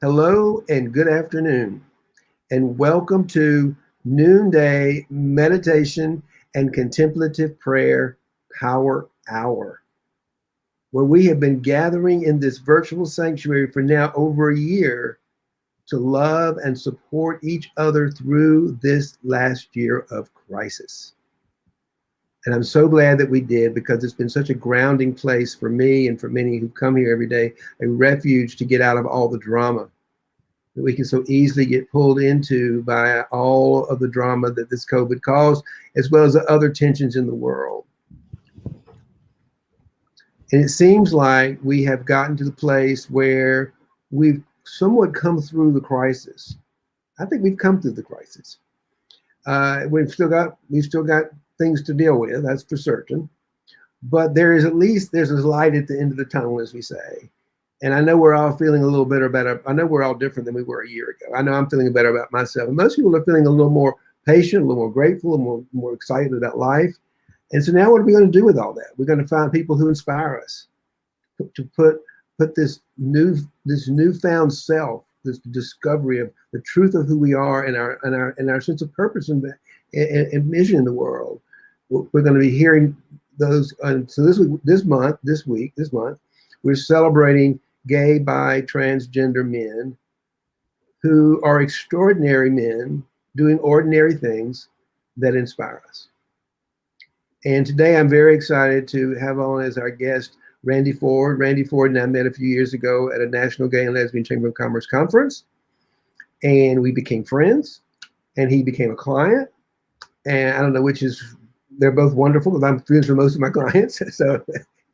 Hello and good afternoon, and welcome to Noonday Meditation and Contemplative Prayer Power Hour, where we have been gathering in this virtual sanctuary for now over a year to love and support each other through this last year of crisis. And I'm so glad that we did, because it's been such a grounding place for me and for many who come here every day, a refuge to get out of all the drama that we can so easily get pulled into by all of the drama that this COVID caused, as well as the other tensions in the world. And it seems like we have gotten to the place where we've somewhat come through the crisis. I think we've come through the crisis. We've still got things to deal with, that's for certain. But there's a light at the end of the tunnel, as we say. And I know we're all feeling a little better about it. I know we're all different than we were a year ago. I know I'm feeling better about myself. And most people are feeling a little more patient, a little more grateful, a little more excited about life. And so now what are we going to do with all that? We're going to find people who inspire us to put this newfound self, this discovery of the truth of who we are and our sense of purpose and mission in the world. We're going to be hearing those. So this month, we're celebrating gay, bi, transgender men who are extraordinary men doing ordinary things that inspire us. And today I'm very excited to have on as our guest Randy Ford. Randy Ford and I met a few years ago at a National Gay and Lesbian Chamber of Commerce conference, and we became friends, and he became a client. And I don't know which is, they're both wonderful, because I'm friends with most of my clients, so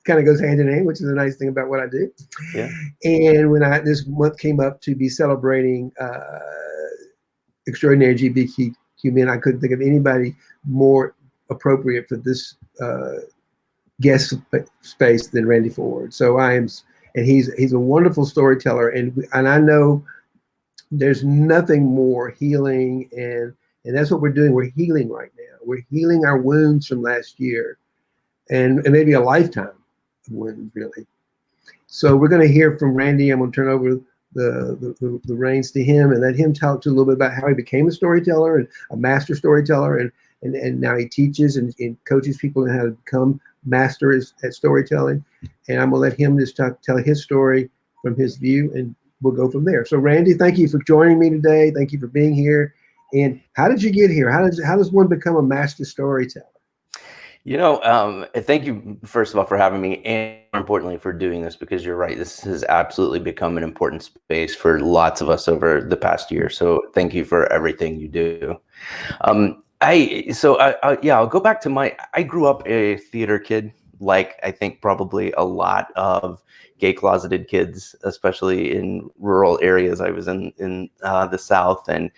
kind of goes hand in hand, which is a nice thing about what I do. Yeah. And when this month came up to be celebrating extraordinary GBTQ men, I couldn't think of anybody more appropriate for this guest space than Randy Ford. So he's a wonderful storyteller, and I know there's nothing more healing, and that's what we're doing. We're healing right now. We're healing our wounds from last year, and maybe a lifetime. Really. So we're going to hear from Randy. I'm going to turn over the reins to him and let him talk to a little bit about how he became a storyteller and a master storyteller, and now he teaches and coaches people in how to become masters at storytelling. And I'm going to let him just tell his story from his view, and we'll go from there. So Randy, thank you for joining me today. Thank you for being here. And how did you get here? How does one become a master storyteller? Thank you, first of all, for having me, and more importantly, for doing this, because you're right. This has absolutely become an important space for lots of us over the past year. So thank you for everything you do. I'll go back to I grew up a theater kid, like I think probably a lot of gay closeted kids, especially in rural areas. I was in the South, and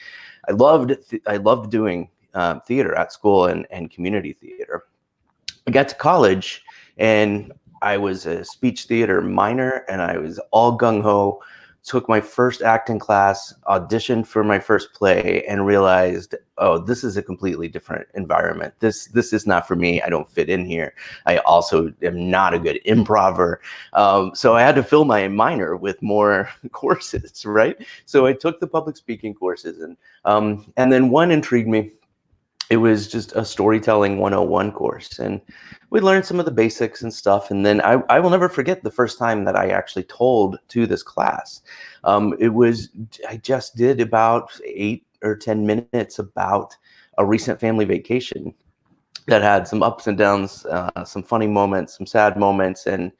I loved doing theater at school and community theater. I got to college, and I was a speech theater minor, and I was all gung-ho, took my first acting class, auditioned for my first play, and realized, oh, this is a completely different environment. This is not for me. I don't fit in here. I also am not a good improver. So I had to fill my minor with more courses, right? So I took the public speaking courses, and then one intrigued me. It was just a storytelling 101 course, and we learned some of the basics and stuff. And then I will never forget the first time that I actually told to this class. I just did about 8 or 10 minutes about a recent family vacation that had some ups and downs, some funny moments, some sad moments, and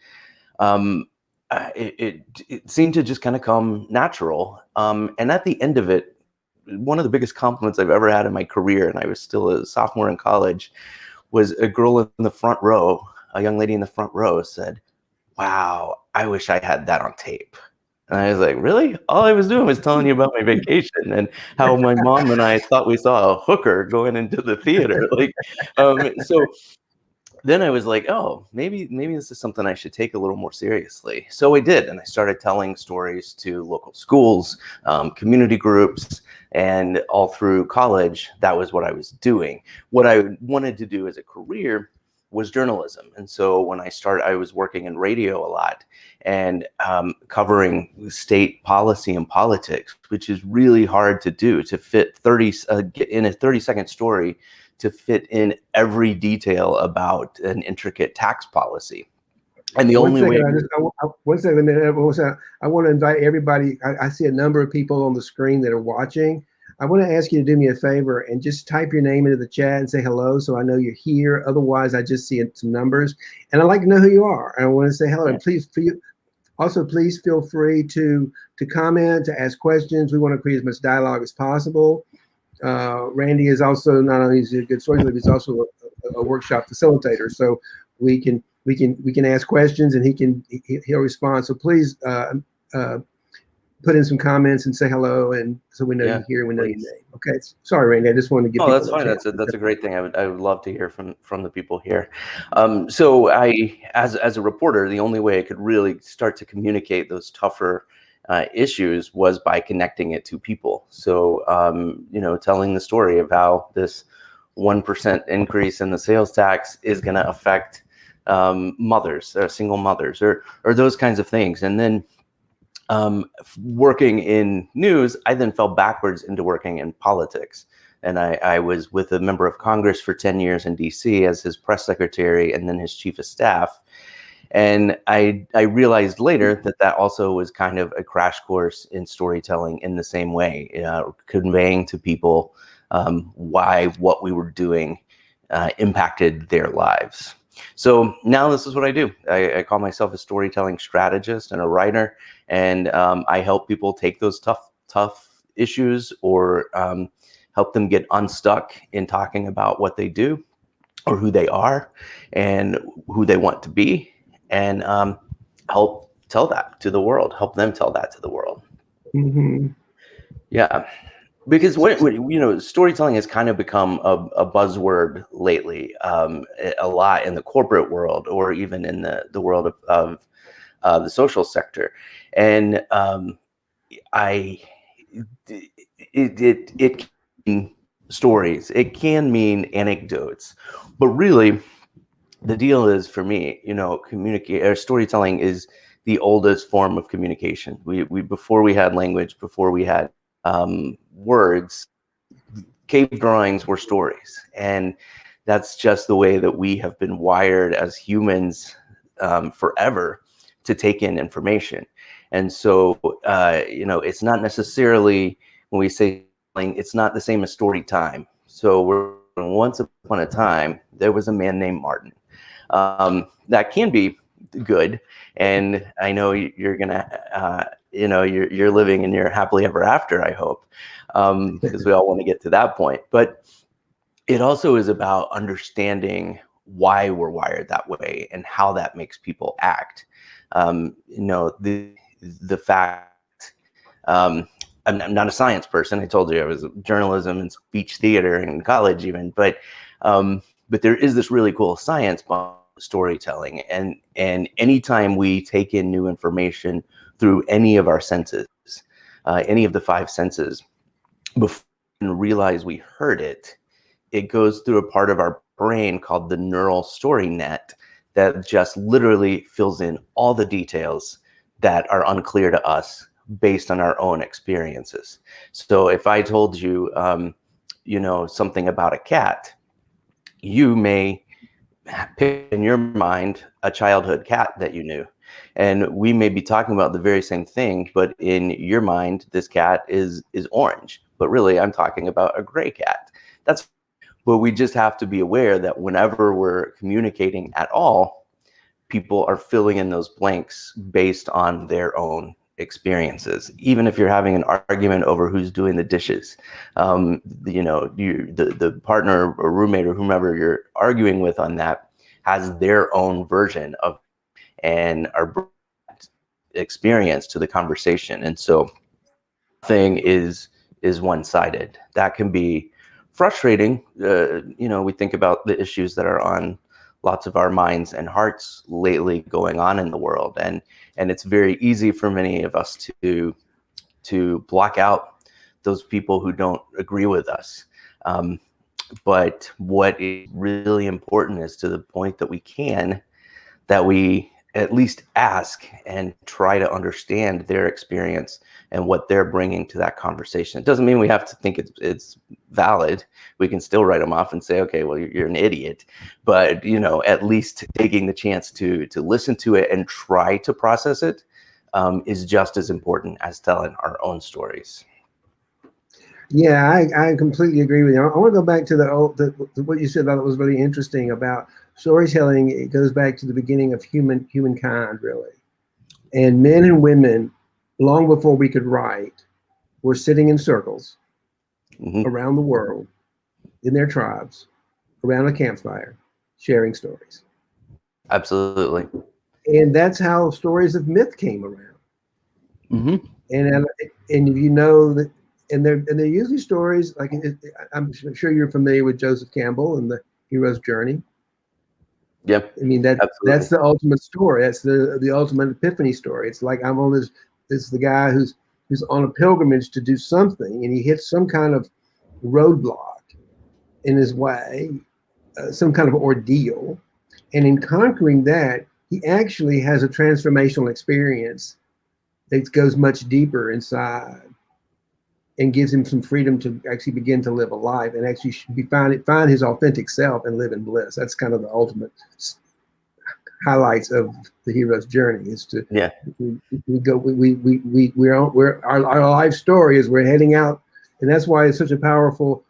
it seemed to just kind of come natural. And at the end of it, one of the biggest compliments I've ever had in my career, and I was still a sophomore in college, was a girl in the front row, a young lady in the front row said, "Wow, I wish I had that on tape." And I was like, really? All I was doing was telling you about my vacation and how my mom and I thought we saw a hooker going into the theater. So then I was like, oh, maybe this is something I should take a little more seriously. So I did, and I started telling stories to local schools, community groups, and all through college. That was what I was doing. What I wanted to do as a career was journalism. And so when I started, I was working in radio a lot and covering state policy and politics, which is really hard to do, to fit get in a 30-second story, to fit in every detail about an intricate tax policy. And the only way. One second, I want to invite everybody. I see a number of people on the screen that are watching. I want to ask you to do me a favor and just type your name into the chat and say hello so I know you're here. Otherwise, I just see some numbers. And I'd like to know who you are. I want to say hello. And please feel free to comment, to ask questions. We want to create as much dialogue as possible. Randy is also not only a good storyteller, he's also a workshop facilitator. So we can ask questions and he'll respond. So please put in some comments and say hello, and so we know you're here and we know your name. Okay. Sorry, Randy. I just wanted to give. Oh, that's fine. That's a great thing. I would love to hear from the people here. So as a reporter, the only way I could really start to communicate those tougher issues was by connecting it to people. So telling the story of how this 1% increase in the sales tax is going to affect mothers, single mothers, or those kinds of things, and then. Working in news, I then fell backwards into working in politics. And I was with a member of Congress for 10 years in DC as his press secretary and then his chief of staff. And I realized later that also was kind of a crash course in storytelling in the same way, conveying to people why what we were doing impacted their lives. So now this is what I do. I call myself a storytelling strategist and a writer, and I help people take those tough issues or help them get unstuck in talking about what they do or who they are and who they want to be, and help tell that to the world, help them tell that to the world. Mm-hmm. Yeah. Because storytelling has kind of become a buzzword lately, a lot in the corporate world or even in the world of the social sector, and it can mean stories, it can mean anecdotes, but really, the deal is for me, storytelling is the oldest form of communication. We before we had language, before we had words, cave drawings were stories, and that's just the way that we have been wired as humans forever to take in information. And so it's not necessarily, when we say it's not the same as story time. So once upon a time there was a man named Martin. That can be good, and I know you're gonna you're living in your happily ever after, I hope, because we all want to get to that point. But it also is about understanding why we're wired that way and how that makes people act. The fact, I'm not a science person. I told you I was journalism and speech theater in college even, but there is this really cool science behind storytelling, and anytime we take in new information through any of our senses, any of the five senses, before we realize we heard it, it goes through a part of our brain called the neural story net that just literally fills in all the details that are unclear to us based on our own experiences. So if I told you, something about a cat, you may pick in your mind a childhood cat that you knew, and we may be talking about the very same thing, but in your mind this cat is orange, but really I'm talking about a gray cat. But we just have to be aware that whenever we're communicating at all, people are filling in those blanks based on their own experiences. Even if you're having an argument over who's doing the dishes, the partner or roommate or whomever you're arguing with on that has their own version of and our experience to the conversation. And so thing is one-sided. That can be frustrating. We think about the issues that are on lots of our minds and hearts lately going on in the world, and it's very easy for many of us to block out those people who don't agree with us. But what is really important is, to the point that we can, that we at least ask and try to understand their experience and what they're bringing to that conversation. It doesn't mean we have to think it's valid. We can still write them off and say, okay, well, you're an idiot. But, at least taking the chance to listen to it and try to process it is just as important as telling our own stories. Yeah, I completely agree with you. I want to go back to what you said that was really interesting about storytelling. It goes back to the beginning of humankind, really. And men and women, long before we could write, were sitting in circles around the world, in their tribes, around a campfire, sharing stories. Absolutely. And that's how stories of myth came around. Mm-hmm. And if you know that, and they're usually stories like, I'm sure you're familiar with Joseph Campbell and the hero's journey. Yep. I mean, that's the ultimate story. That's the ultimate epiphany story. It's like, I'm on this the guy who's on a pilgrimage to do something, and he hits some kind of roadblock in his way, some kind of ordeal, and in conquering that, he actually has a transformational experience that goes much deeper inside and gives him some freedom to actually begin to live a life and actually find his authentic self and live in bliss. That's kind of the ultimate highlights of the hero's journey, is to our life story is we're heading out, and that's why it's such a powerful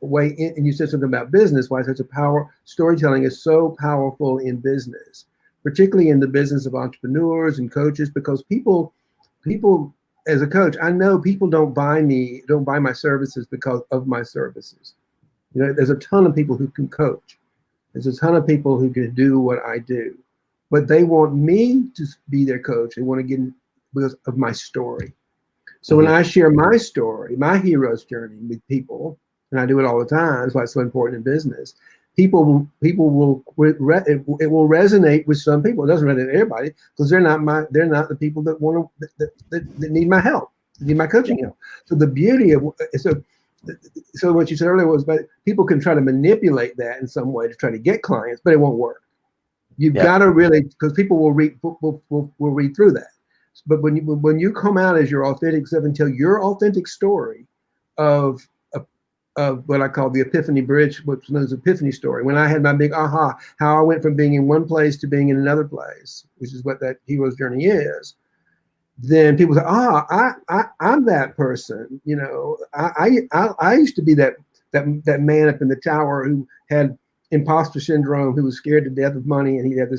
way in. And you said something about business, why storytelling is so powerful in business, particularly in the business of entrepreneurs and coaches, because people as a coach, I know people don't buy my services because of my services. There's a ton of people who can coach. There's a ton of people who can do what I do, but they want me to be their coach. They want to get in because of my story. So when I share my story, my hero's journey with people, and I do it all the time, that's why it's so important in business. It will resonate with some people. It doesn't resonate with everybody, because they're not the people that need my help, need my coaching help. So the beauty of so what you said earlier was, but people can try to manipulate that in some way to try to get clients, but it won't work. You've got to really, because people will read through that. But when you come out as your authentic self and tell your authentic story of what I call the epiphany bridge, what's known as epiphany story, when I had my big aha, how I went from being in one place to being in another place, which is what that hero's journey is, then people say, I'm that person. I used to be that man up in the tower who had imposter syndrome, who was scared to death of money, and he had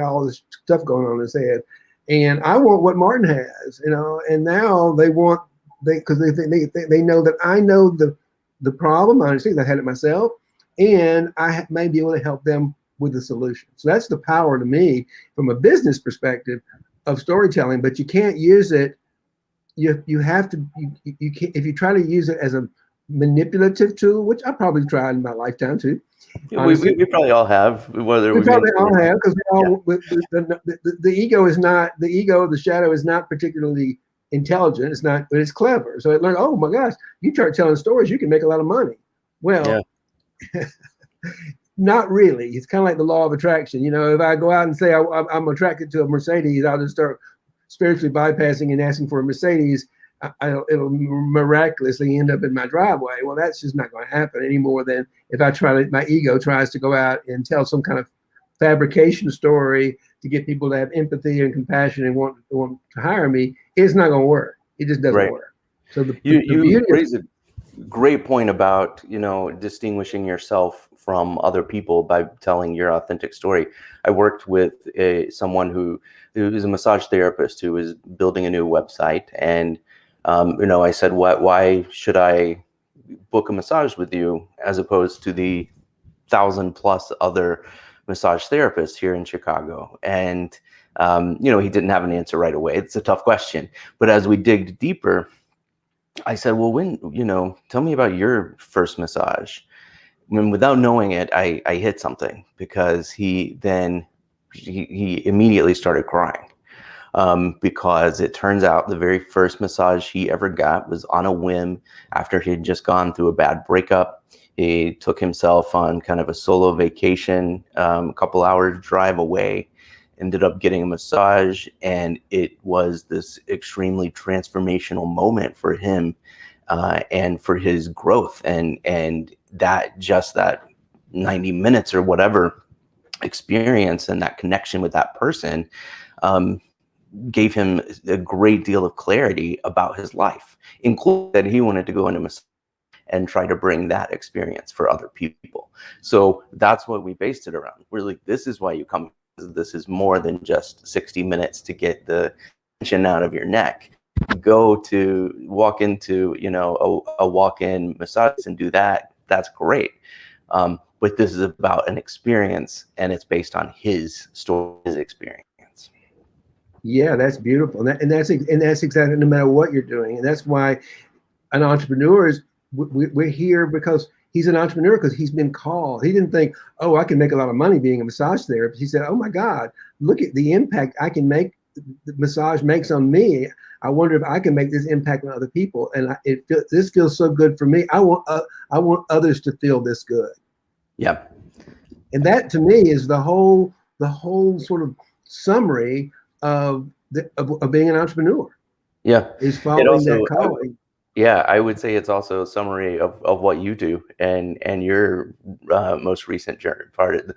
all this stuff going on in his head. And I want what Martin has, and now because they know that I know the problem. I understand I had it myself, and I may be able to help them with the solution. So that's the power to me from a business perspective of storytelling. But you can't use it. You have to. You can't, if you try to use it as a manipulative tool, which I probably tried in my lifetime too. We probably all have. Whether we probably all have, because the ego is not the ego. The shadow is not particularly intelligent. It's not, but it's clever. So it learned, oh my gosh, you start telling stories, you can make a lot of money. Well, not really. It's kind of like the law of attraction. If I go out and say I'm attracted to a Mercedes, I'll just start spiritually bypassing and asking for a Mercedes. It'll miraculously end up in my driveway. Well, that's just not going to happen any more than if my ego tries to go out and tell some kind of fabrication story to get people to have empathy and compassion and want to hire me. It's not going to work. It just doesn't work. So you raise a great point about distinguishing yourself from other people by telling your authentic story. I worked with someone who is a massage therapist who was building a new website, and I said, why should I book a massage with you as opposed to the 1,000+ other massage therapists here in Chicago? And he didn't have an answer right away. It's a tough question. But as we digged deeper, I said, well, tell me about your first massage. When, without knowing it, I hit something, because he immediately started crying. Because it turns out the very first massage he ever got was on a whim after he had just gone through a bad breakup. He took himself on kind of a solo vacation, a couple hours drive away, ended up getting a massage, and it was this extremely transformational moment for him, and for his growth, and that 90 minutes or whatever experience and that connection with that person um, gave him a great deal of clarity about his life, including that he wanted to go into massage and try to bring that experience for other people. So that's what we based it around. We're like, this is why you come. This is more than just 60 minutes to get the tension out of your neck. Walk into, a walk-in massage and do that. That's great. But this is about an experience, and it's based on his story, his experience. Yeah, that's beautiful. And that's exactly, no matter what you're doing. And that's why an entrepreneur is, we're here because he's an entrepreneur, because he's been called. He didn't think, oh, I can make a lot of money being a massage therapist. He said, oh my God, look at the impact I can make, the massage makes on me. I wonder if I can make this impact on other people. And this feels so good for me. I want others to feel this good. Yeah. And that to me is the whole sort of summary of being an entrepreneur. Yeah. Is following that calling. I would say it's also a summary of what you do and your most recent journey, the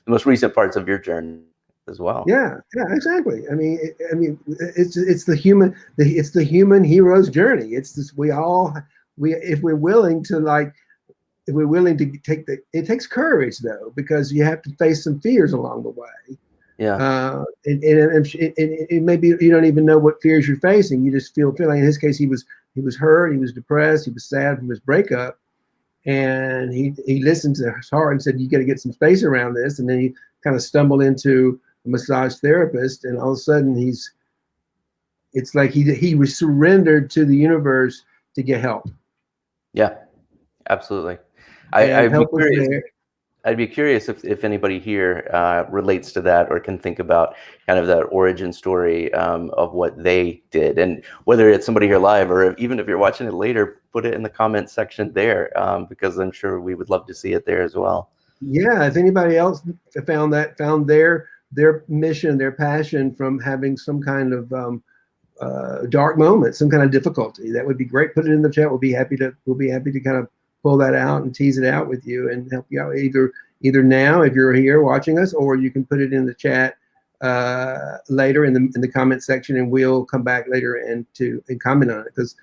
most recent parts of your journey as well. Yeah, exactly. I mean, it's the human hero's journey. It's this, if we're willing to take it takes courage though, because you have to face some fears along the way. Yeah. And maybe you don't even know what fears you're facing. You just feel like in his case, he was hurt, he was depressed, he was sad from his breakup, and he listened to his heart and said, you got to get some space around this. And then he kind of stumbled into a massage therapist, and all of a sudden it's like he was surrendered to the universe to get help. Yeah, absolutely. I'd be curious if anybody here relates to that or can think about kind of that origin story of what they did, and whether it's somebody here live or even if you're watching it later, put it in the comment section there, because I'm sure we would love to see it there as well. Yeah, if anybody else found their mission, their passion from having some kind of dark moment, some kind of difficulty, that would be great. Put it in the chat. We'll be happy to kind of pull that out and tease it out with you and help you out either now if you're here watching us, or you can put it in the chat later in the comment section, and we'll come back later and comment on it, because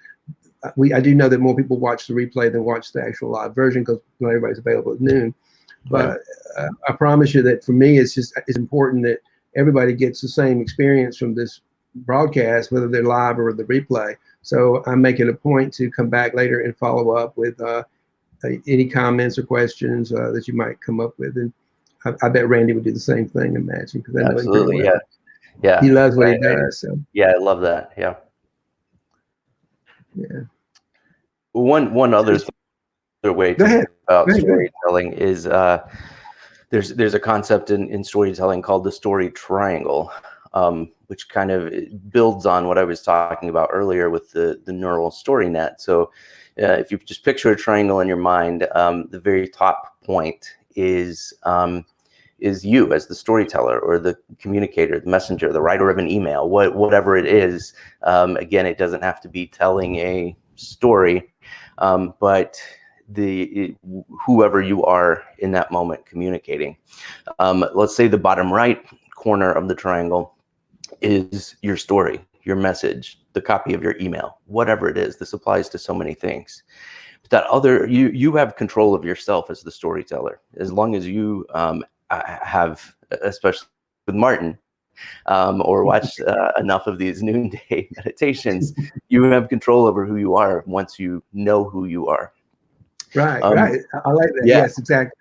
I do know that more people watch the replay than watch the actual live version, because not everybody's available at noon. But I promise you that for me, it's important that everybody gets the same experience from this broadcast, whether they're live or the replay. So I'm making a point to come back later and follow up with any comments or questions that you might come up with. And I bet Randy would do the same thing, imagine, because I know him pretty well. Yeah. He loves what he does. So. Yeah, I love that. Yeah. Yeah. One other way to think about storytelling is there's a concept in storytelling called the story triangle, which kind of builds on what I was talking about earlier with the neural story net. So if you just picture a triangle in your mind, the very top point is you as the storyteller or the communicator, the messenger, the writer of an email, whatever it is. Again, it doesn't have to be telling a story, but whoever you are in that moment communicating. Let's say the bottom right corner of the triangle is your story, your message, the copy of your email, whatever it is. This applies to so many things. But that other, you have control of yourself as the storyteller, as long as you have, especially with Martin, or watch enough of these noonday meditations, you have control over who you are once you know who you are. Right. I like that. Yeah. Yes, exactly.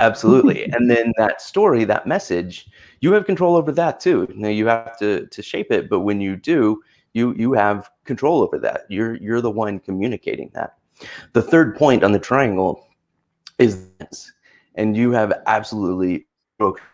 Absolutely. And then that story, that message, you have control over that too. Now you have to shape it, but when you do, you have control over that. You're the one communicating that. The third point on the triangle is this, and you have absolutely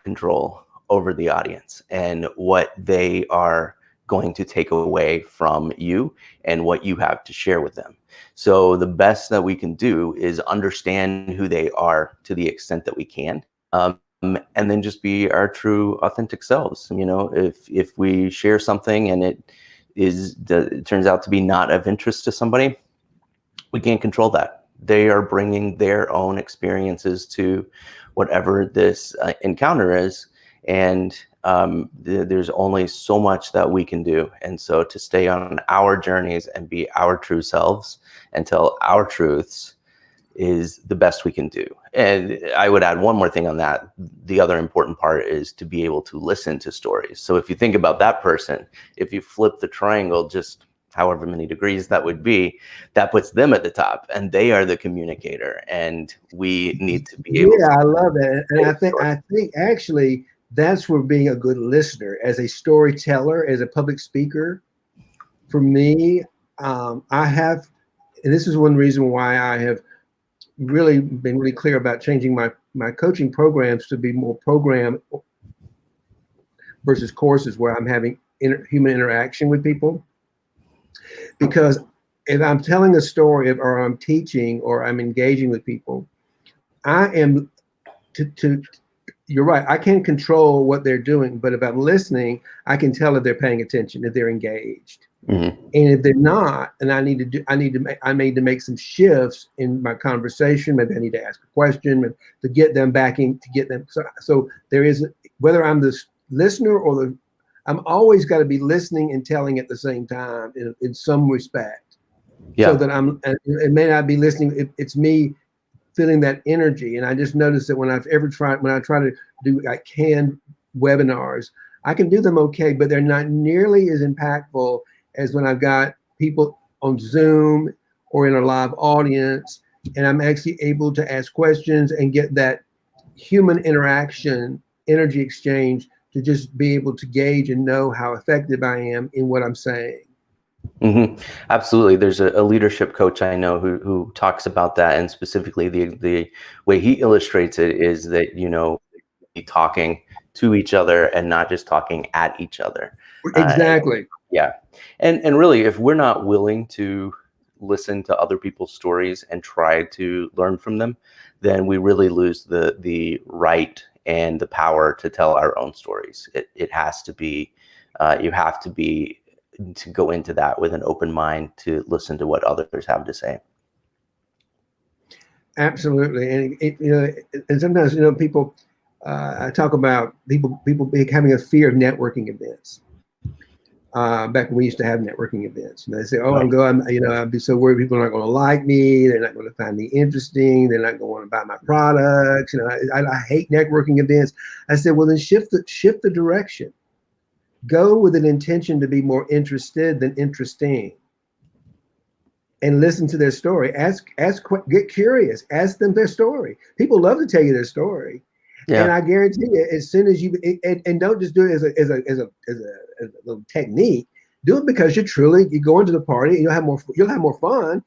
control over the audience and what they are going to take away from you and what you have to share with them. So the best that we can do is understand who they are to the extent that we can, and then just be our true authentic selves. If we share something and it turns out to be not of interest to somebody, we can't control that. They are bringing their own experiences to whatever this encounter is, and there's only so much that we can do. And so to stay on our journeys and be our true selves and tell our truths is the best we can do. And I would add one more thing on that. The other important part is to be able to listen to stories. So if you think about that person, if you flip the triangle just however many degrees that would be, that puts them at the top, and they are the communicator, and we need to be able I love that. And I think actually that's where being a good listener, as a storyteller, as a public speaker, for me, I have, and this is one reason why I have really been really clear about changing my coaching programs to be more program versus courses, where I'm having human interaction with people. Because if I'm telling a story, or I'm teaching, or I'm engaging with people, I am you're right, I can't control what they're doing, but if I'm listening, I can tell if they're paying attention, if they're engaged. And if they're not, and I need to make some shifts in my conversation. Maybe I need to ask a question to get them back in, to get them. So there is, whether I'm the listener or I'm always got to be listening and telling at the same time in some respect. So that it may not be listening. It's me feeling that energy. And I just noticed that when I try to do like canned webinars, I can do them okay, but they're not nearly as impactful as when I've got people on Zoom or in a live audience, and I'm actually able to ask questions and get that human interaction, energy exchange, to just be able to gauge and know how effective I am in what I'm saying. Absolutely. There's a leadership coach I know who talks about that, and specifically the way he illustrates it is that, be talking to each other and not just talking at each other. Exactly. And really, if we're not willing to listen to other people's stories and try to learn from them, then we really lose the right and the power to tell our own stories. It has to be, you have to be, to go into that with an open mind to listen to what others have to say. Absolutely. And and sometimes, people, I talk about people having a fear of networking events. Back when we used to have networking events, and they say, "Oh, I'd be so worried people are not going to like me. They're not going to find me interesting. They're not going to want to buy my products." I hate networking events. I said, "Well, then shift the direction. Go with an intention to be more interested than interesting, and listen to their story. Get curious. Ask them their story. People love to tell you their story." And I guarantee you, as soon as you and don't just do it as a little technique, do it because you go into the party and you'll have more fun,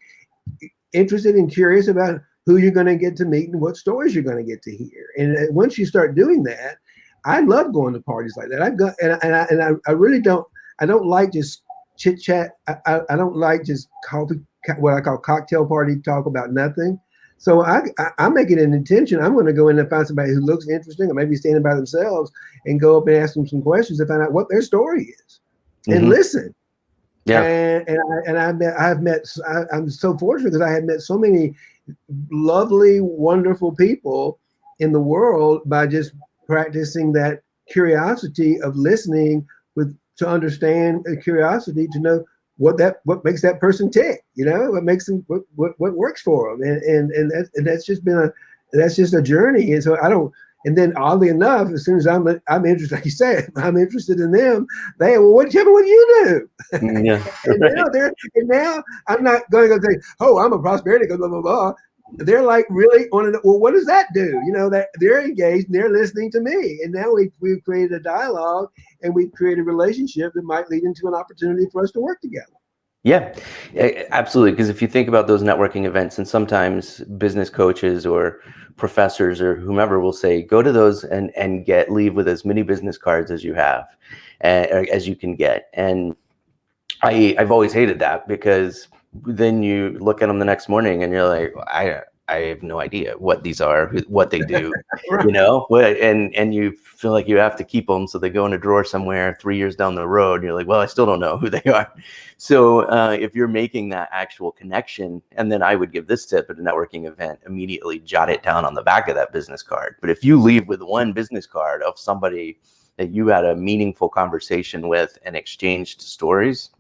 interested and curious about who you're going to get to meet and what stories you're going to get to hear. And once you start doing that, I love going to parties like that. I really don't. I don't like just chit chat. I don't like just what I call cocktail party talk about nothing. So I make it an intention. I'm going to go in and find somebody who looks interesting, or maybe standing by themselves, and go up and ask them some questions to find out what their story is, and listen. I'm so fortunate because I have met so many lovely, wonderful people in the world by just practicing that curiosity of listening to understand, curiosity to know what makes that person tick, what makes them, what works for them, and that's just a journey. And so and then oddly enough, as soon as I'm interested, like you said, I'm interested in them. Tell me what you do. And now I'm not going to say, "Oh, I'm a prosperity," blah blah blah. They're like really on it. Well, what does that do? That they're engaged and they're listening to me. And now we've created a dialogue, and we've created a relationship that might lead into an opportunity for us to work together. Yeah, absolutely. Because if you think about those networking events, and sometimes business coaches or professors or whomever will say, go to those and leave with as many business cards as you have. as you can get. And I've always hated that, because then you look at them the next morning and you're like, I have no idea what these are, what they do, Right. you know, and you feel like you have to keep them, so they go in a drawer somewhere 3 years down the road. And you're like, well, I still don't know who they are. So if you're making that actual connection, and then I would give this tip at a networking event: immediately jot it down on the back of that business card. But if you leave with one business card of somebody that you had a meaningful conversation with and exchanged stories,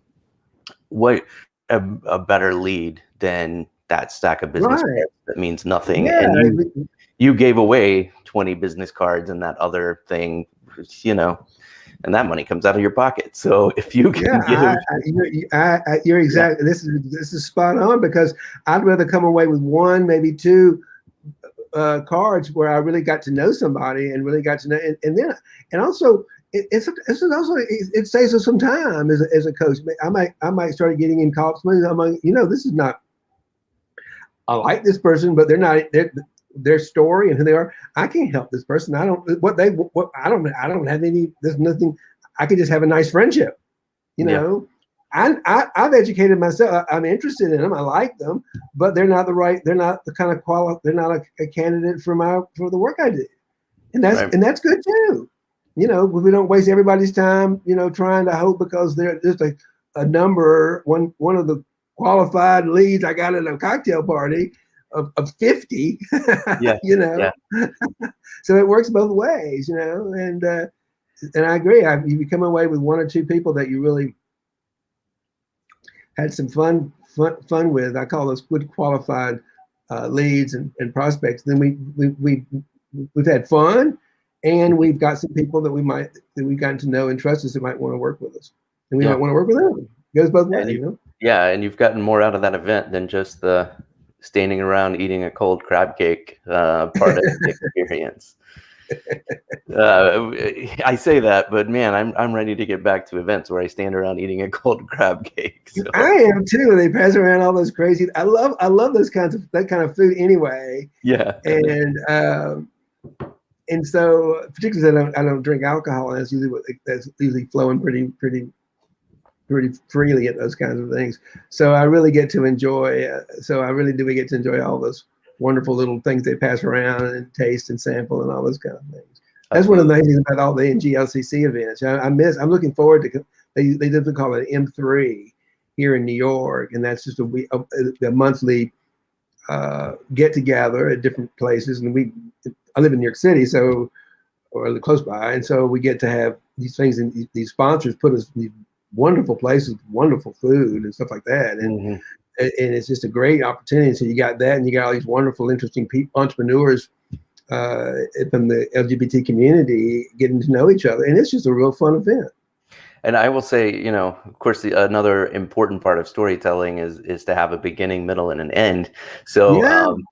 what a better lead than that stack of business Right. cards that means nothing. Yeah. And you gave away 20 business cards and that other thing, you know, and that money comes out of your pocket. So if you can give, You're exactly. This is spot on, because I'd rather come away with one, maybe two cards where I really got to know somebody and really got to know, and also it saves us some time as a coach. I might start getting in calls. I'm like, this is not. I like this person, but they're not. Their story and who they are, I can't help this person. I don't I don't have any. There's nothing. I can just have a nice friendship. I've educated myself. I'm interested in them. I like them, but they're not the kind of they're not a candidate for the work I do, and that's good too. We don't waste everybody's time. Trying to hope because they're just a number. One of the qualified leads I got at a cocktail party of 50. So it works both ways. And I agree. You come away with one or two people that you really had some fun with. I call those good qualified leads and prospects. Then we've had fun, and we've got some people that we've gotten to know and trust us that might want to work with us, and we might want to work with them. It goes both ways, Yeah, and you've gotten more out of that event than just the standing around eating a cold crab cake part of the experience. I say that, but man, I'm ready to get back to events where I stand around eating a cold crab cake. So. I am too. They pass around all those crazy. I love that kind of food anyway. Yeah. And so, particularly, I don't drink alcohol, and that's usually flowing pretty freely at those kinds of things. So I really get to enjoy. We get to enjoy all those wonderful little things they pass around and taste and sample and all those kind of things. That's one of the nice things about all the NGLCC events. I'm looking forward to. They did call it M3 here in New York, and that's just a monthly get together at different places. And I live in New York City, or close by, and so we get to have these things, and these sponsors put us in these wonderful places, wonderful food and stuff like that, and it's just a great opportunity. So you got that, and you got all these wonderful, interesting entrepreneurs from the LGBT community getting to know each other, and it's just a real fun event. And I will say, of course, another important part of storytelling is to have a beginning, middle, and an end. So,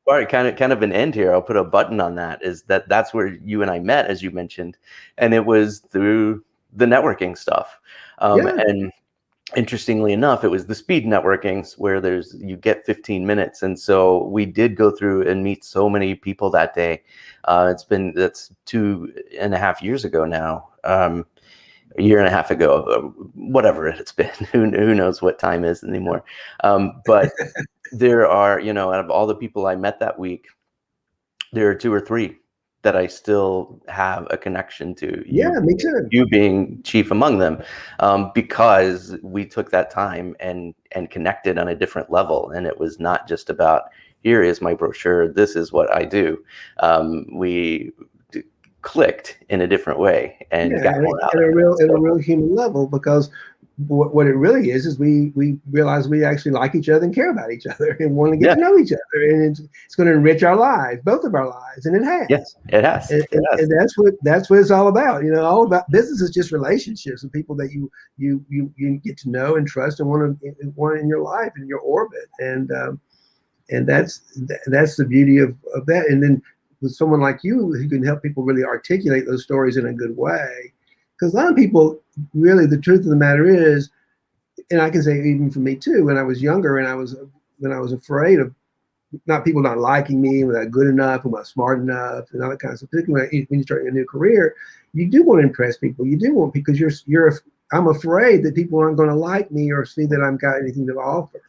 kind of an end here. I'll put a button on that. That's where you and I met, as you mentioned, and it was through the networking stuff. And interestingly enough, it was the speed networkings where you get 15 minutes, and so we did go through and meet so many people that day. That's 2.5 years ago now. A year and a half ago, whatever it's been, who knows what time is anymore. But there are, out of all the people I met that week, there are 2 or 3 that I still have a connection to. Me too. You being chief among them, because we took that time and connected on a different level. And it was not just about, here is my brochure, this is what I do. We clicked in a different way and got more out at a real human level, because what it really is we realize we actually like each other and care about each other and want to get to know each other, and it's going to enrich our lives, both of our lives, and it has. Yes, it has. And that's what it's all about. All about business is just relationships with people that you get to know and trust and want in your life, in your orbit, and that's the beauty of that. And then with someone like you who can help people really articulate those stories in a good way. Because a lot of people, really, the truth of the matter is, and I can say even for me too, when I was younger and when I was afraid of not people not liking me, am I not good enough, am I smart enough, and all that kind of stuff. Particularly when you're starting a new career, you do want to impress people. You do want, because I'm afraid that people aren't going to like me or see that I've got anything to offer.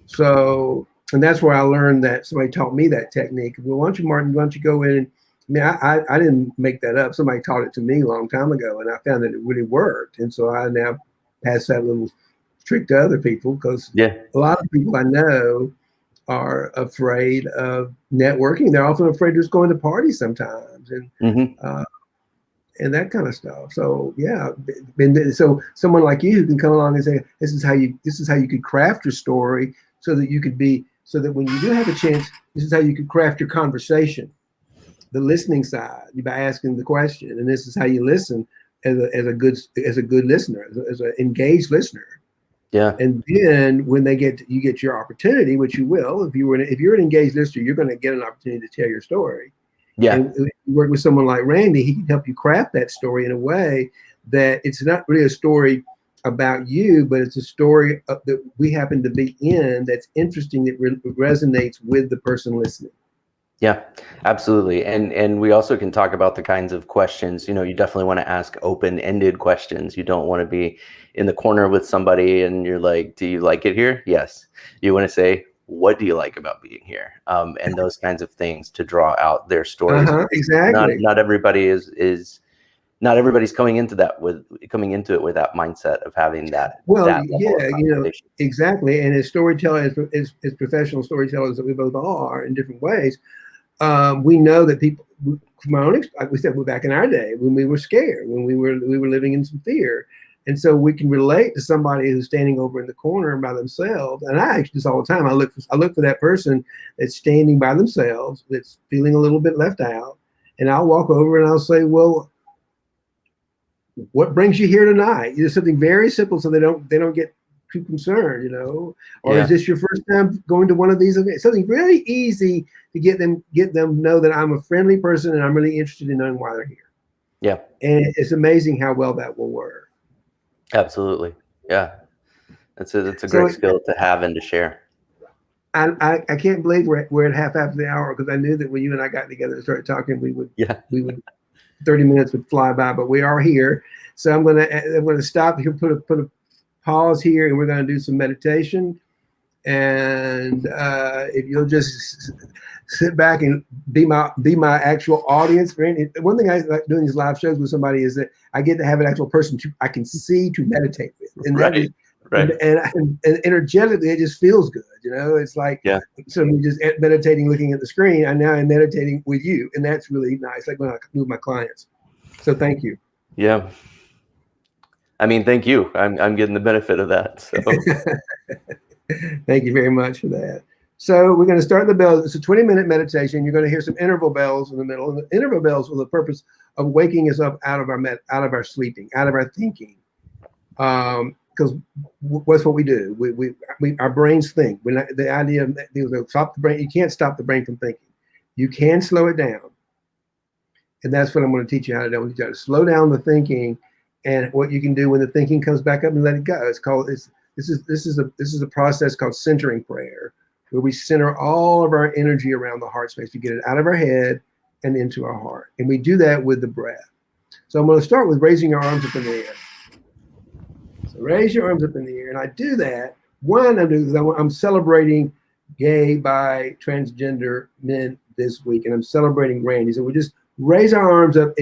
So, and that's where I learned that. Somebody taught me that technique. Well, why don't you, Martin, why don't you go in and, I mean, I didn't make that up. Somebody taught it to me a long time ago, and I found that it really worked. And so I now pass that little trick to other people, because a lot of people I know are afraid of networking. They're often afraid of just going to parties sometimes, and that kind of stuff. So yeah, so someone like you who can come along and say, this is how you could craft your story, so that when you do have a chance, this is how you could craft your conversation, the listening side, by asking the question, and this is how you listen as a good listener, as an engaged listener. Yeah. And then when you get your opportunity, which you will, if you're an engaged listener, you're going to get an opportunity to tell your story. Yeah. And if you work with someone like Randy, he can help you craft that story in a way that it's not really a story about you, but it's a story that we happen to be in, that's interesting, that resonates with the person listening. Yeah, absolutely. And we also can talk about the kinds of questions, you definitely want to ask open-ended questions. You don't want to be in the corner with somebody and you're like, do you like it here? Yes. You want to say, what do you like about being here? And those kinds of things to draw out their stories. Exactly. Not everybody not everybody's coming into it with that mindset of having that. Well, that level of exactly. And as storytellers, as professional storytellers that we both are in different ways, we know that people, from our own, like we said, back in our day when we were scared, when we were living in some fear, and so we can relate to somebody who's standing over in the corner by themselves. And I actually, this all the time, I look for that person that's standing by themselves, that's feeling a little bit left out, and I'll walk over and I'll say, well, what brings you here tonight? Something very simple, so they don't get too concerned, or is this your first time going to one of these events? Something really easy to get them know that I'm a friendly person and I'm really interested in knowing why they're here. Yeah. And it's amazing how well that will work. Absolutely. Yeah. That's a great skill to have and to share. I can't believe we're at half after the hour, because I knew that when you and I got together and started talking, we would 30 minutes would fly by, but we are here. So I'm gonna stop here, put a pause here, and we're gonna do some meditation. And if you'll just sit back and be my actual audience. One thing I like doing these live shows with somebody is that I get to have an actual person I can see to meditate with, and and energetically it just feels good. It's like, so I'm just meditating, looking at the screen. I now am meditating with you, and that's really nice. Like when I do with my clients. So thank you. Yeah. I mean, thank you. I'm getting the benefit of that. So. Thank you very much for that. So we're going to start the bells. It's a 20-minute meditation. You're going to hear some interval bells in the middle, and the interval bells for the purpose of waking us up out of our sleeping, out of our thinking. Because what's what we do? Our brains think. The idea of stop the brain. You can't stop the brain from thinking. You can slow it down, and that's what I'm going to teach you how to do. I'm going to teach you how to slow down the thinking, and what you can do when the thinking comes back up and let it go. This is a process called centering prayer, where we center all of our energy around the heart space to get it out of our head and into our heart. And we do that with the breath. So I'm going to start with raising your arms up in the air. So raise your arms up in the air. And I do that. I'm celebrating gay, bi, transgender men this week. And I'm celebrating Randy. So we just raise our arms up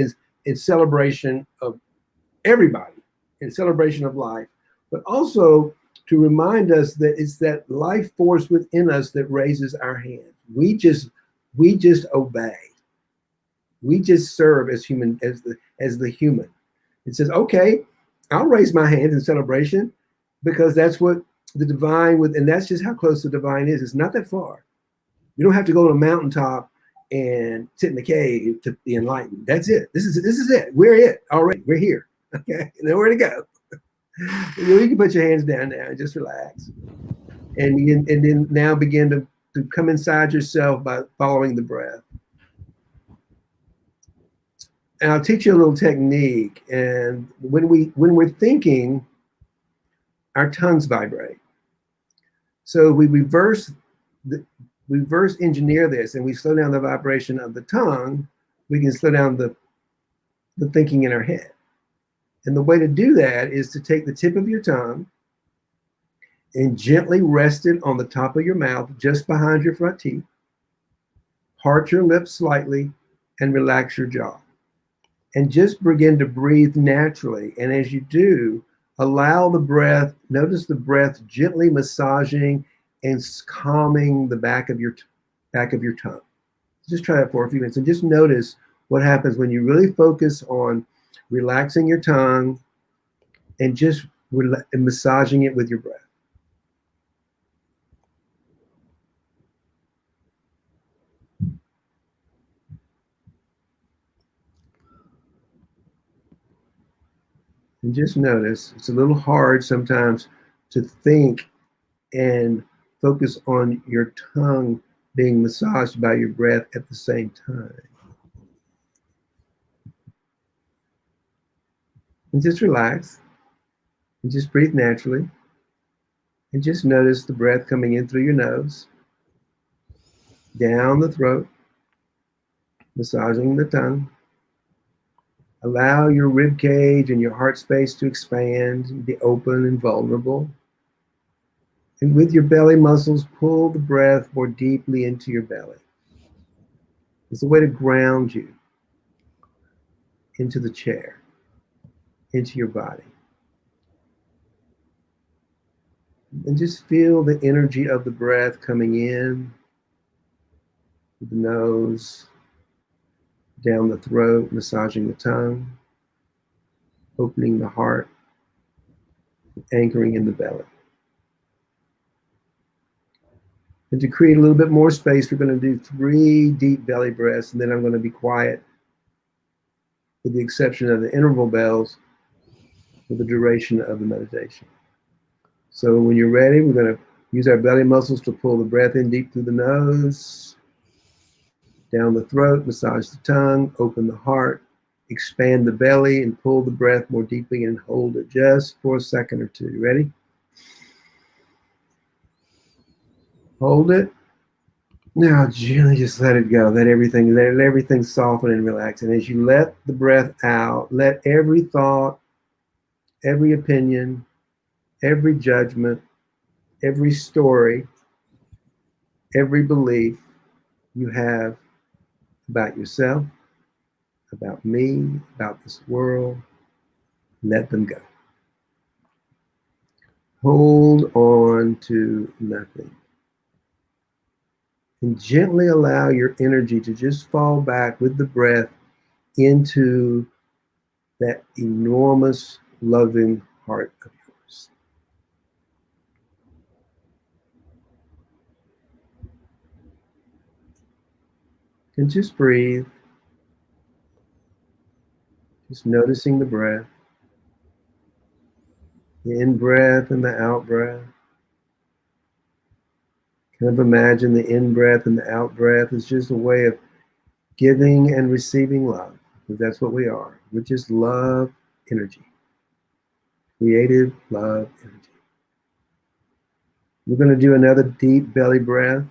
in celebration of everybody, in celebration of life, but also to remind us that it's that life force within us that raises our hand. We just obey. We just serve as the human. It says, okay, I'll raise my hand in celebration, because that's what the divine and that's just how close the divine is. It's not that far. You don't have to go to a mountaintop and sit in the cave to be enlightened. That's it. This is it. We're it already. We're here. Okay, nowhere to go. You can put your hands down now and just relax, and then now begin to come inside yourself by following the breath. And I'll teach you a little technique. And when we're thinking, our tongues vibrate. So we reverse reverse engineer this and we slow down the vibration of the tongue, we can slow down the thinking in our head. And the way to do that is to take the tip of your tongue and gently rest it on the top of your mouth, just behind your front teeth. Part your lips slightly and relax your jaw. And just begin to breathe naturally. And as you do, allow the breath, notice the breath gently massaging and calming the back of your tongue. Just try that for a few minutes and just notice what happens when you really focus on relaxing your tongue and just massaging it with your breath. And just notice, it's a little hard sometimes to think and focus on your tongue being massaged by your breath at the same time. And just relax and just breathe naturally. And just notice the breath coming in through your nose, down the throat, massaging the tongue. Allow your rib cage and your heart space to expand, be open and vulnerable. And with your belly muscles, pull the breath more deeply into your belly. It's a way to ground you into the chair, into your body. And just feel the energy of the breath coming in with the nose, down the throat, massaging the tongue, opening the heart, anchoring in the belly. And to create a little bit more space, we're going to do 3 deep belly breaths, and then I'm going to be quiet, with the exception of the interval bells, for the duration of the meditation. So when you're ready, we're going to use our belly muscles to pull the breath in deep through the nose, down the throat, massage the tongue, open the heart, expand the belly, and pull the breath more deeply and hold it just for a second or two. Ready? Hold it. Now gently just let it go. Let everything soften and relax. And as you let the breath out, let every thought, every opinion, every judgment, every story, every belief you have about yourself, about me, about this world, let them go. Hold on to nothing. And gently allow your energy to just fall back with the breath into that enormous, loving heart of yours. And just breathe. Just noticing the breath, the in-breath and the out-breath. Kind of imagine the in-breath and the out-breath is just a way of giving and receiving love, because that's what we are. We're just love energy, creative love energy. We're going to do another deep belly breath.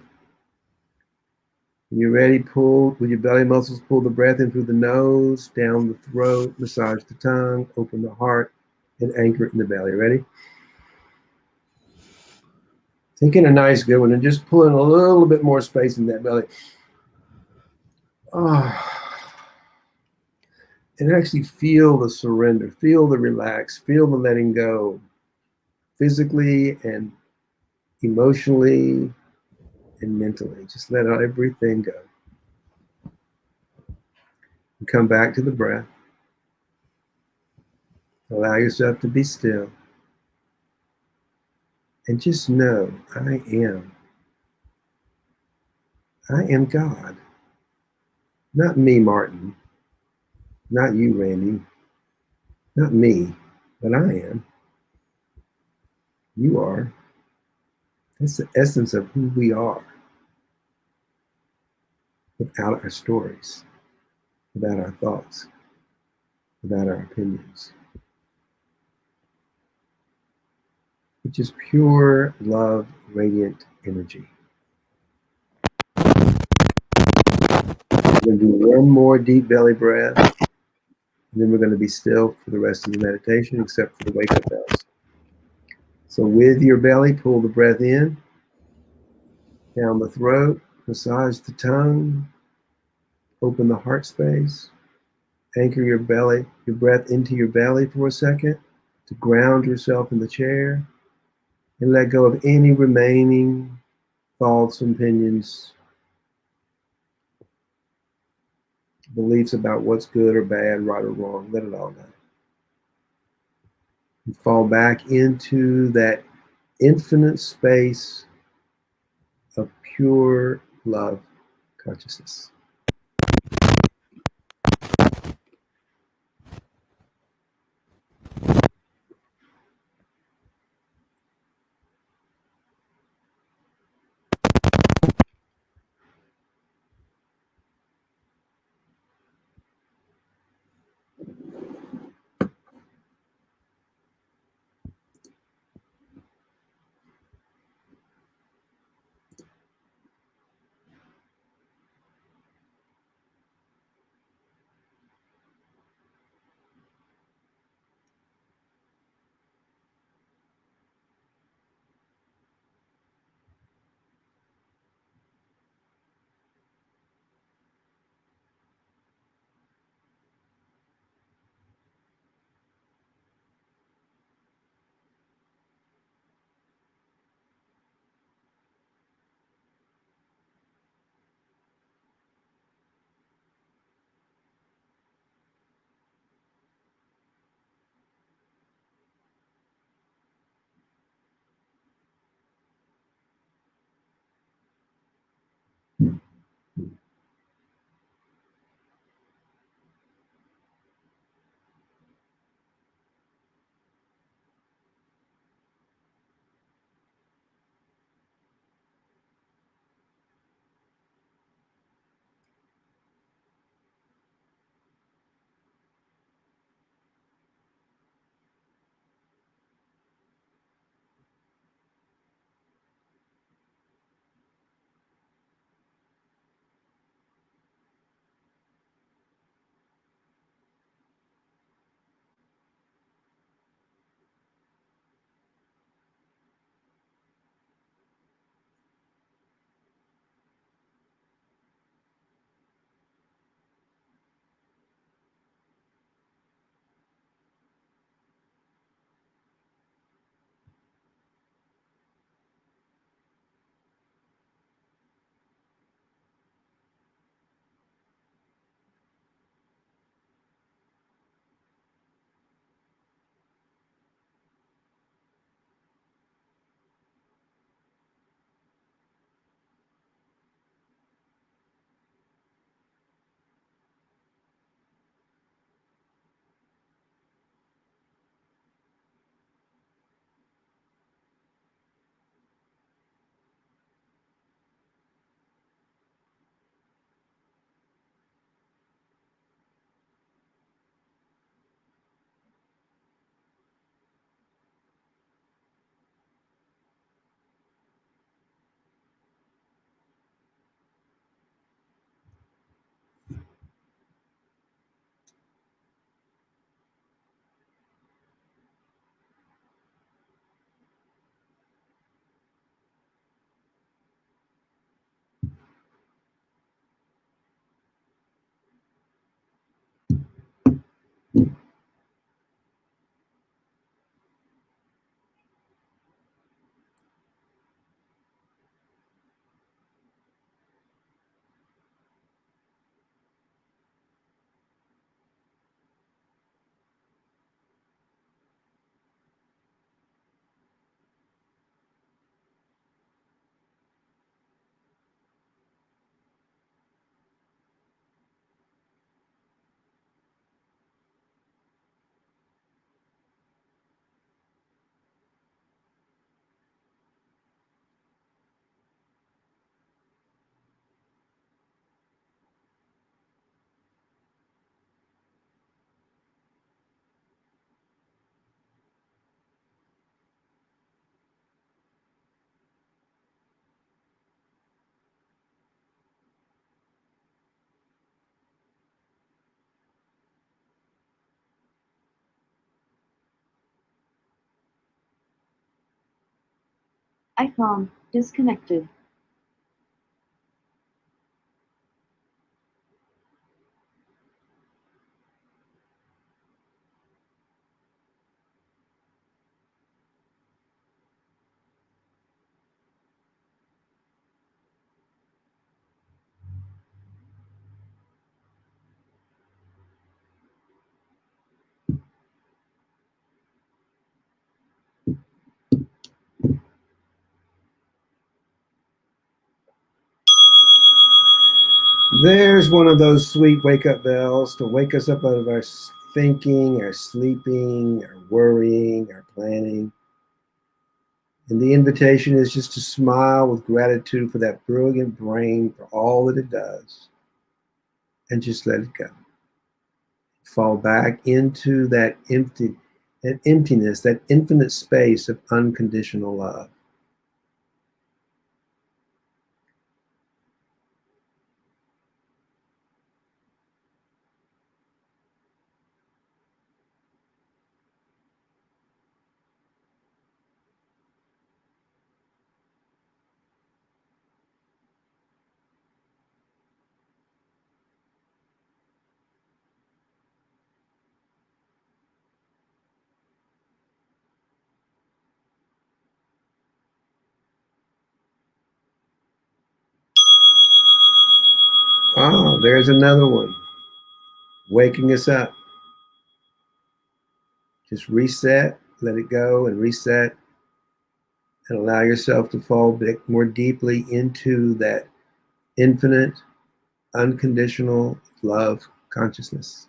When you're ready, pull with your belly muscles, pull the breath in through the nose, down the throat, massage the tongue, open the heart, and anchor it in the belly. Ready? Taking a nice good one and just pulling a little bit more space in that belly. And actually feel the surrender, feel the relax, feel the letting go, physically and emotionally and mentally. Just let everything go. And come back to the breath. Allow yourself to be still. And just know, I am God. Not me, Martin. Not you, Randy. Not me, but I am. You are. That's the essence of who we are. Without our stories, without our thoughts, without our opinions. Which is pure love, radiant energy. We're going to do one more deep belly breath. And then we're going to be still for the rest of the meditation, except for the wake-up bells. So with your belly, pull the breath in, down the throat, massage the tongue, open the heart space, anchor your belly, your breath into your belly for a second to ground yourself in the chair, and let go of any remaining thoughts, opinions, beliefs about what's good or bad, right or wrong. Let it all go. And fall back into that infinite space of pure love consciousness. Icon disconnected. There's one of those sweet wake up bells to wake us up out of our thinking, our sleeping, our worrying, our planning. And the invitation is just to smile with gratitude for that brilliant brain, for all that it does, and just let it go. Fall back into that emptiness, that infinite space of unconditional love. Oh, there's another one. Waking us up. Just reset, let it go, and reset, and allow yourself to fall back more deeply into that infinite, unconditional love consciousness.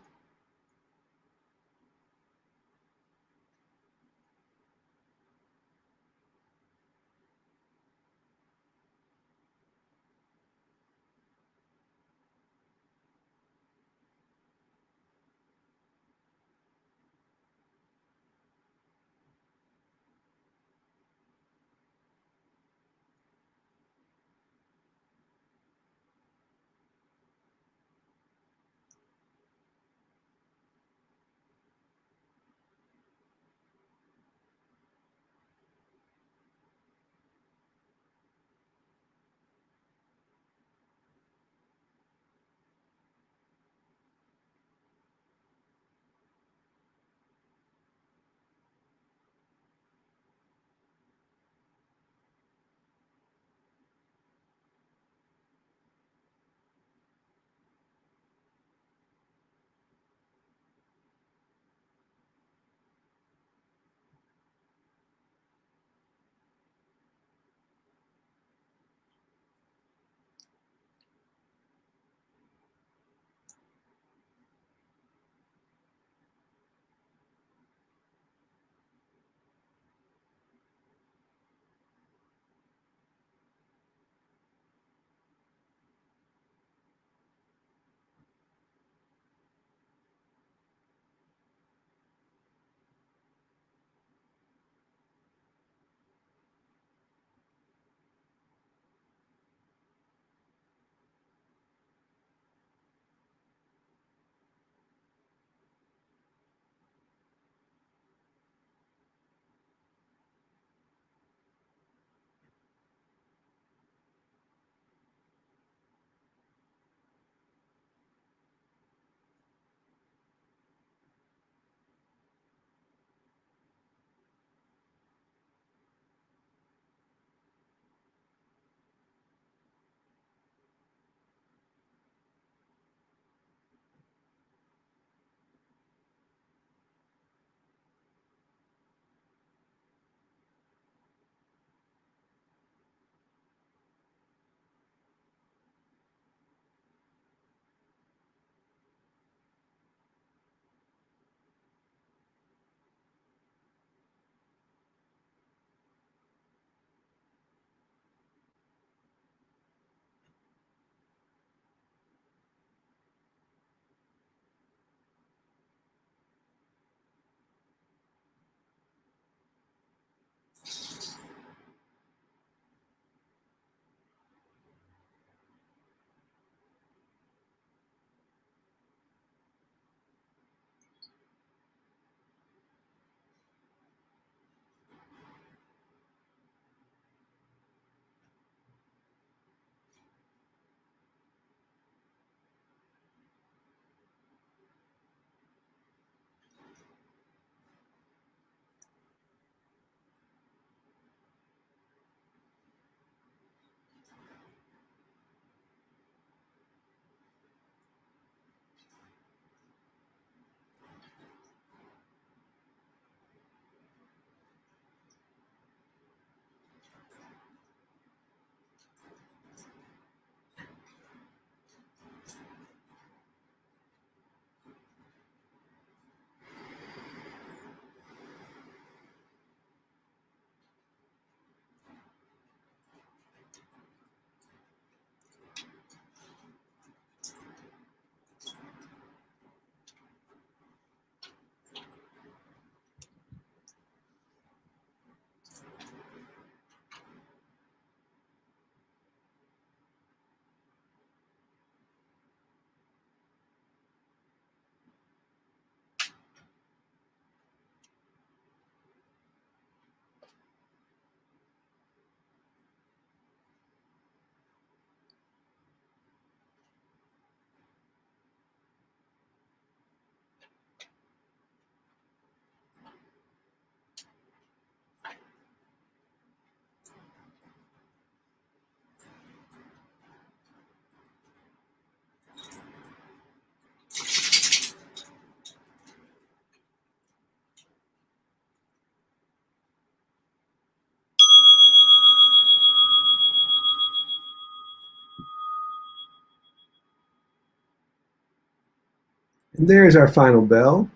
And there's our final bell.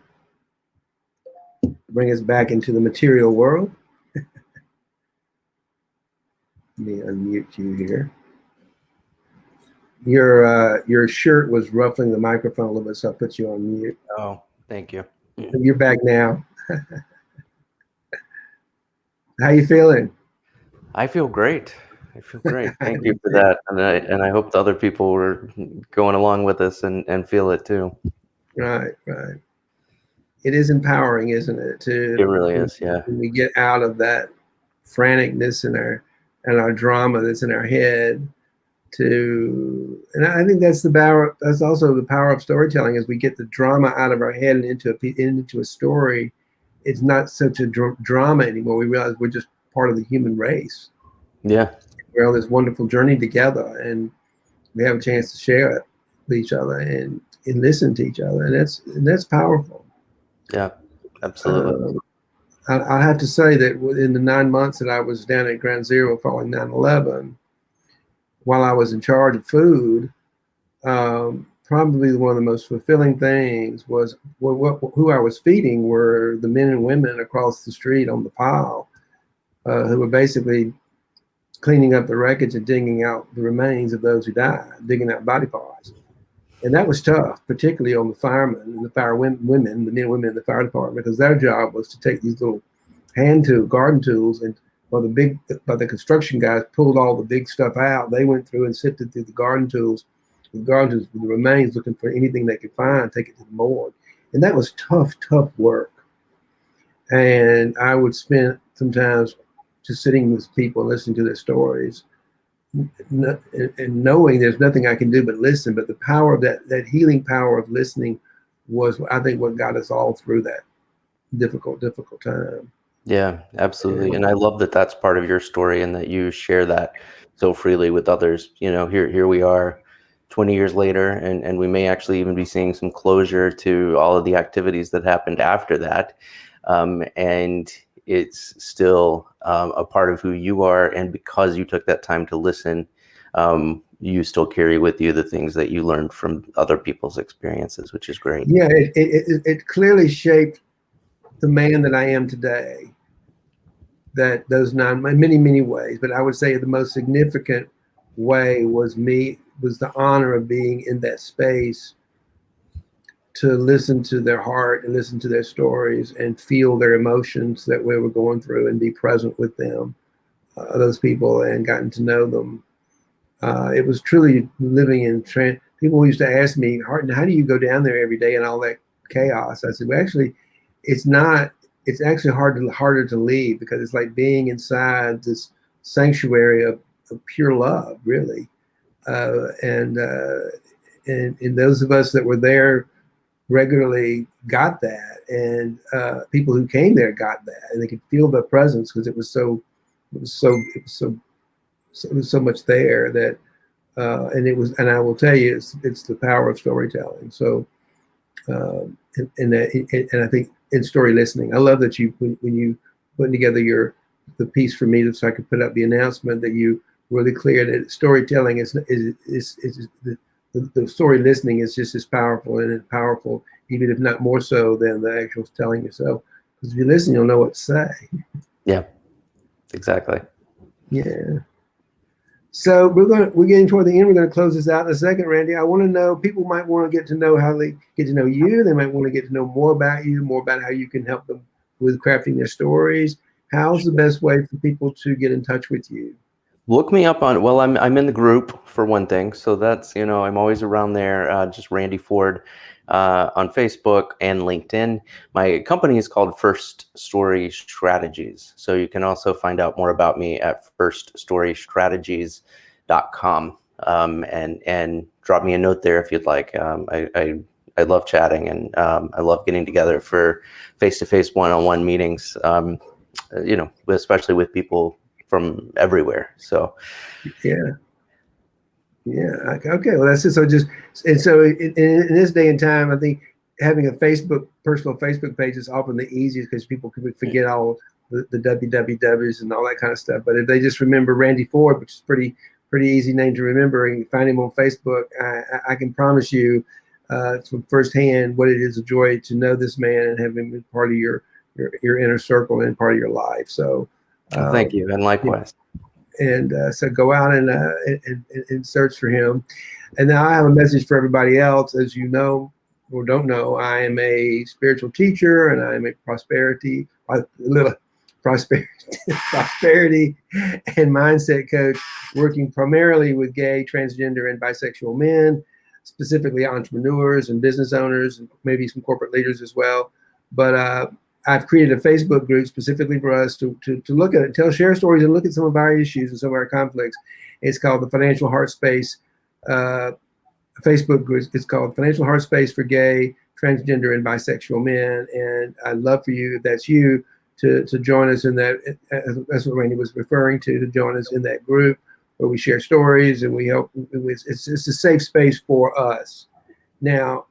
Bring us back into the material world. Let me unmute you here. Your shirt was ruffling the microphone a little bit, so I'll put you on mute. Oh, thank you. You're back now. How you feeling? I feel great. I feel great. Thank you for that. And I hope the other people were going along with us and feel it too. Right. It is empowering, isn't it? It really is, yeah. When we get out of that franticness and our drama that's in our head, and I think that's the power. That's also the power of storytelling, is we get the drama out of our head and into a story. It's not such a drama anymore. We realize we're just part of the human race. Yeah. We're on this wonderful journey together, and we have a chance to share it with each other and listen to each other, and that's powerful. Yeah, absolutely. I have to say that within the 9 months that I was down at Ground Zero following 9/11, while I was in charge of food, probably one of the most fulfilling things was who I was feeding were the men and women across the street on the pile, who were basically cleaning up the wreckage and digging out the remains of those who died, digging out body parts. And that was tough, particularly on the firemen and the fire women, the men and women in the fire department, because their job was to take these little garden tools, and while the construction guys pulled all the big stuff out, they went through and sifted through the garden tools with the remains, looking for anything they could find, take it to the morgue. And that was tough work. And I would spend sometimes just sitting with people and listening to their stories, and knowing there's nothing I can do but listen. But the power of that healing power of listening was, I think, what got us all through that difficult time. Yeah, absolutely. And I love that that's part of your story and that you share that so freely with others. You know, here we are 20 years later, and we may actually even be seeing some closure to all of the activities that happened after that. And it's still a part of who you are. And because you took that time to listen, you still carry with you the things that you learned from other people's experiences, which is great. Yeah, it clearly shaped the man that I am today. That those many ways, but I would say the most significant way was the honor of being in that space to listen to their heart and listen to their stories and feel their emotions that we were going through and be present with them, those people, and gotten to know them. It was truly living in people used to ask me, "Harton, how do you go down there every day and all that chaos?" I said, well, actually, it's actually harder to leave, because it's like being inside this sanctuary of pure love, really. And those of us that were there regularly got that, and people who came there got that, and they could feel the presence, because it was so much there that, and I will tell you, it's the power of storytelling. So, and I think in story listening, I love that when you put together the piece for me, so I could put up the announcement, that you really clear that storytelling is the story listening is just as powerful, and it's powerful, even if not more so than the actual telling yourself. Because if you listen, you'll know what to say. Yeah, exactly. Yeah. So we're getting toward the end. We're going to close this out in a second, Randy. I want to know, people might want to get to know how they get to know you. They might want to get to know more about you, more about how you can help them with crafting their stories. How's the best way for people to get in touch with you? Look me up on, well, I'm in the group for one thing. So that's, I'm always around there, just Randy Ford on Facebook and LinkedIn. My company is called First Story Strategies. So you can also find out more about me at firststorystrategies.com, and drop me a note there if you'd like. I love chatting, and I love getting together for face-to-face one-on-one meetings, especially with people from everywhere. So yeah. Okay. Well, that's it. So in this day and time, I think having a personal Facebook page is often the easiest, because people can forget all the wwws and all that kind of stuff. But if they just remember Randy Ford, which is pretty easy name to remember, and you find him on Facebook, I can promise you from firsthand what it is a joy to know this man and have him be part of your inner circle and part of your life. So Well, thank you, and likewise. And so go out and search for him. And now I have a message for everybody else. As you know or don't know, I am a spiritual teacher, and I am a prosperity and mindset coach, working primarily with gay, transgender, and bisexual men, specifically entrepreneurs and business owners, and maybe some corporate leaders as well. But I've created a Facebook group specifically for us to look at it, share stories, and look at some of our issues and some of our conflicts. It's called the Financial Heart Space Facebook group. It's called Financial Heart Space for Gay, Transgender, and Bisexual Men. And I'd love for you, if that's you, to join us in that. That's what Randy was referring to join us in that group where we share stories and we help. It's a safe space for us. Now,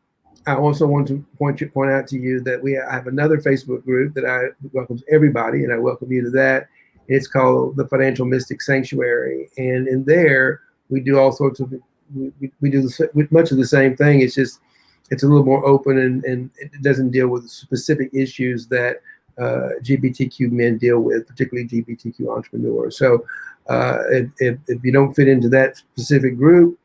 I also want to point out to you that I have another Facebook group that welcomes everybody, and I welcome you to that. It's called the Financial Mystic Sanctuary, and in there we do all sorts of we do much of the same thing. It's just it's a little more open, and it doesn't deal with specific issues that GBTQ men deal with, particularly GBTQ entrepreneurs. So if you don't fit into that specific group,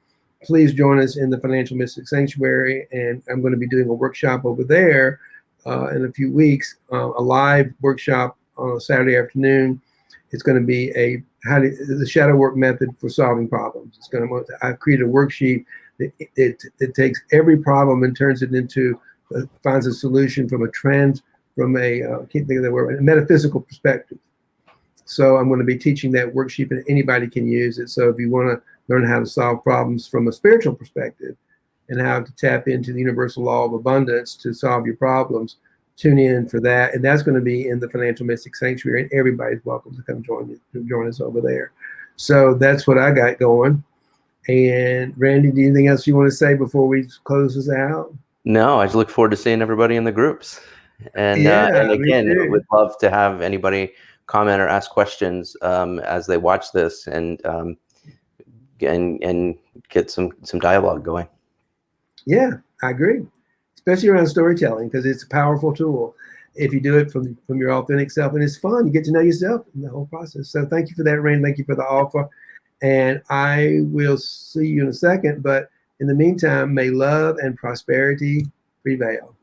please join us in the Financial Mystic Sanctuary, and I'm going to be doing a workshop over there in a few weeks, a live workshop on a Saturday afternoon. It's going to be the shadow work method for solving problems. I've created a worksheet that it takes every problem and turns it into finds a solution from I can't think of the word, a metaphysical perspective. So I'm going to be teaching that worksheet, and anybody can use it. So if you want to learn how to solve problems from a spiritual perspective and how to tap into the universal law of abundance to solve your problems, tune in for that. And that's going to be in the Financial Mystic Sanctuary, and everybody's welcome to come join us over there. So that's what I got going. And Randy, do you anything else you want to say before we close this out? No, I just look forward to seeing everybody in the groups. And again, would love to have anybody comment or ask questions as they watch this, and get some dialogue going. Yeah, I agree, especially around storytelling, because it's a powerful tool if you do it from your authentic self, and it's fun. You get to know yourself in the whole process. So thank you for that, Rain. Thank you for the offer, and I will see you in a second. But in the meantime, may love and prosperity prevail.